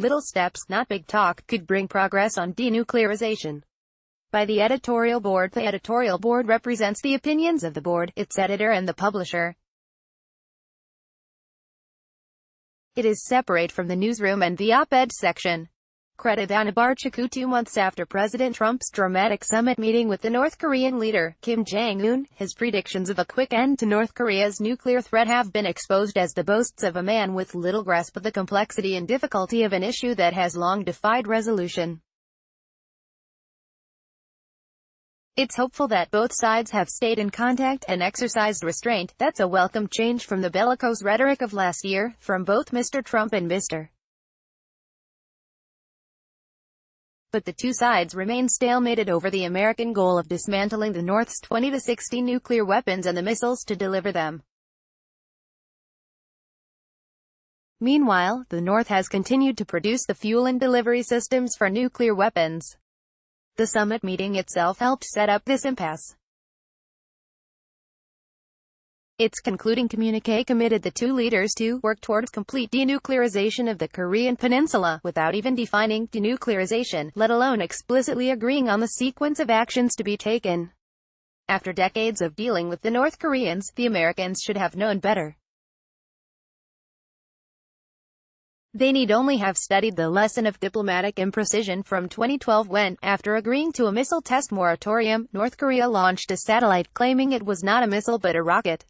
"Little steps, not big talk, could bring progress on denuclearization." By the editorial board. The editorial board represents the opinions of the board, its editor and the publisher. It is separate from the newsroom and the op-ed section. Credit Anabarchaku. 2 months after President Trump's dramatic summit meeting with the North Korean leader, Kim Jong-un, his predictions of a quick end to North Korea's nuclear threat have been exposed as the boasts of a man with little grasp of the complexity and difficulty of an issue that has long defied resolution. It's hopeful that both sides have stayed in contact and exercised restraint. That's a welcome change from the bellicose rhetoric of last year, from both Mr. Trump and Mr. But the two sides remain stalemated over the American goal of dismantling the North's 20 to 60 nuclear weapons and the missiles to deliver them. Meanwhile, the North has continued to produce the fuel and delivery systems for nuclear weapons. The summit meeting itself helped set up this impasse. Its concluding communiqué committed the two leaders to work towards complete denuclearization of the Korean Peninsula, without even defining denuclearization, let alone explicitly agreeing on the sequence of actions to be taken. After decades of dealing with the North Koreans, the Americans should have known better. They need only have studied the lesson of diplomatic imprecision from 2012 when, after agreeing to a missile test moratorium, North Korea launched a satellite claiming it was not a missile but a rocket.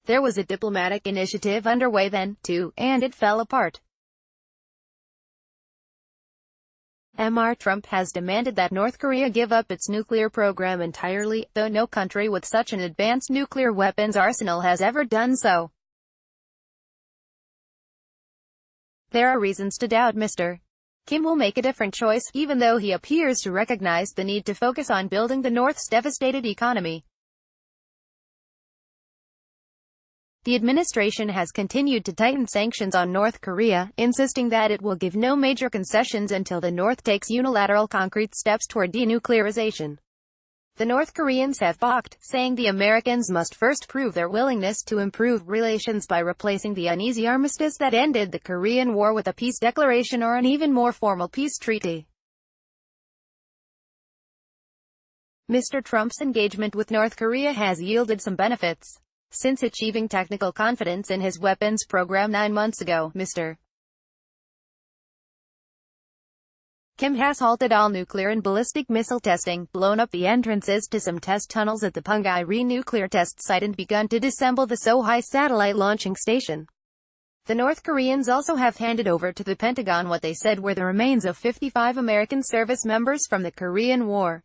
There was a diplomatic initiative underway then, too, and it fell apart. Mr. Trump has demanded that North Korea give up its nuclear program entirely, though no country with such an advanced nuclear weapons arsenal has ever done so. There are reasons to doubt Mr. Kim will make a different choice, even though he appears to recognize the need to focus on building the North's devastated economy. The administration has continued to tighten sanctions on North Korea, insisting that it will give no major concessions until the North takes unilateral concrete steps toward denuclearization. The North Koreans have balked, saying the Americans must first prove their willingness to improve relations by replacing the uneasy armistice that ended the Korean War with a peace declaration or an even more formal peace treaty. Mr. Trump's engagement with North Korea has yielded some benefits. Since achieving technical confidence in his weapons program 9 months ago, Mr. Kim has halted all nuclear and ballistic missile testing, blown up the entrances to some test tunnels at the Punggye-ri nuclear test site and begun to disassemble the Sohae satellite launching station. The North Koreans also have handed over to the Pentagon what they said were the remains of 55 American service members from the Korean War.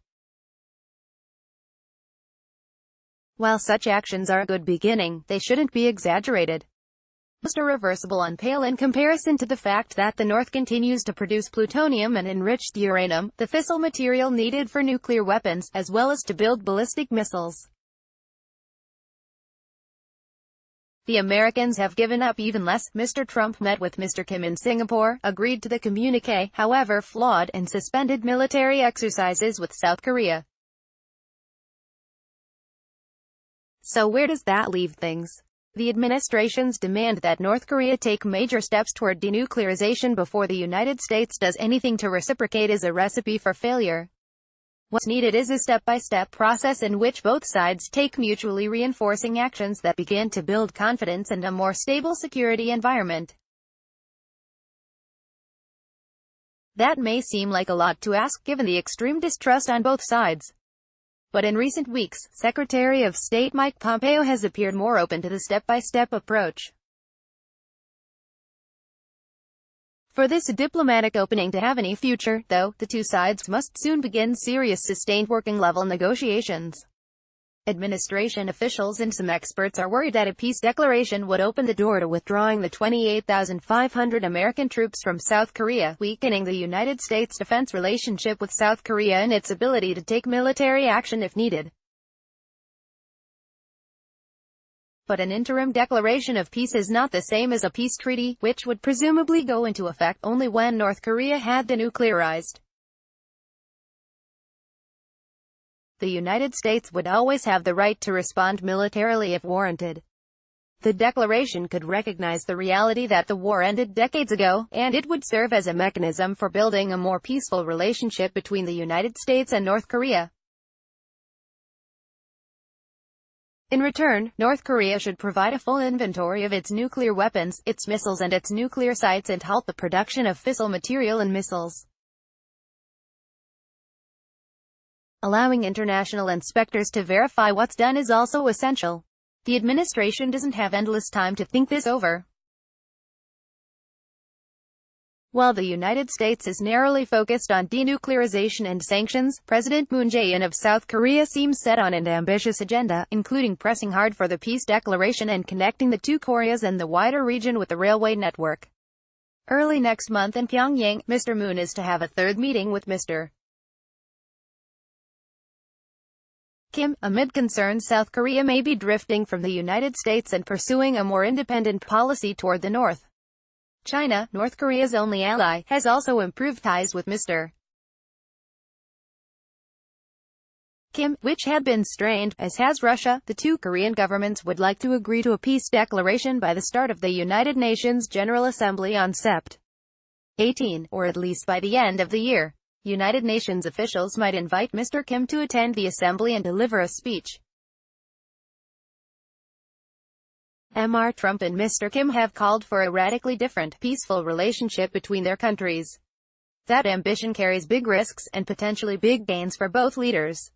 While such actions are a good beginning, they shouldn't be exaggerated. Most are reversible and pale in comparison to the fact that the North continues to produce plutonium and enriched uranium, the fissile material needed for nuclear weapons, as well as to build ballistic missiles. The Americans have given up even less. Mr. Trump met with Mr. Kim in Singapore, agreed to the communiqué, however flawed, and suspended military exercises with South Korea. So where does that leave things? The administration's demand that North Korea take major steps toward denuclearization before the United States does anything to reciprocate is a recipe for failure. What's needed is a step-by-step process in which both sides take mutually reinforcing actions that begin to build confidence and a more stable security environment. That may seem like a lot to ask given the extreme distrust on both sides. But in recent weeks, Secretary of State Mike Pompeo has appeared more open to the step-by-step approach. For this diplomatic opening to have any future, though, the two sides must soon begin serious sustained working-level negotiations. Administration officials and some experts are worried that a peace declaration would open the door to withdrawing the 28,500 American troops from South Korea, weakening the United States' defense relationship with South Korea and its ability to take military action if needed. But an interim declaration of peace is not the same as a peace treaty, which would presumably go into effect only when North Korea had denuclearized. The United States would always have the right to respond militarily if warranted. The declaration could recognize the reality that the war ended decades ago, and it would serve as a mechanism for building a more peaceful relationship between the United States and North Korea. In return, North Korea should provide a full inventory of its nuclear weapons, its missiles and its nuclear sites, and halt the production of fissile material and missiles. Allowing international inspectors to verify what's done is also essential. The administration doesn't have endless time to think this over. While the United States is narrowly focused on denuclearization and sanctions, President Moon Jae-in of South Korea seems set on an ambitious agenda, including pressing hard for the peace declaration and connecting the two Koreas and the wider region with the railway network. Early next month in Pyongyang, Mr. Moon is to have a third meeting with Mr. Kim, amid concerns South Korea may be drifting from the United States and pursuing a more independent policy toward the north. China, North Korea's only ally, has also improved ties with Mr. Kim, which had been strained, as has Russia. The two Korean governments would like to agree to a peace declaration by the start of the United Nations General Assembly on Sept. 18, or at least by the end of the year. United Nations officials might invite Mr. Kim to attend the assembly and deliver a speech. Mr. Trump and Mr. Kim have called for a radically different, peaceful relationship between their countries. That ambition carries big risks, and potentially big gains for both leaders.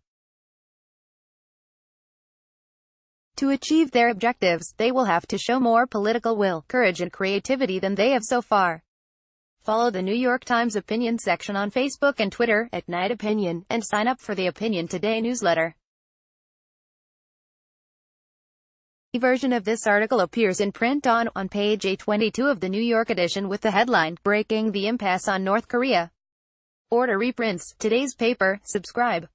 To achieve their objectives, they will have to show more political will, courage and creativity than they have so far. Follow the New York Times opinion section on Facebook and Twitter, @NightOpinion, and sign up for the Opinion Today newsletter. A version of this article appears in print on page A22 of the New York edition with the headline, "Breaking the Impasse on North Korea." Order reprints. Today's paper. Subscribe.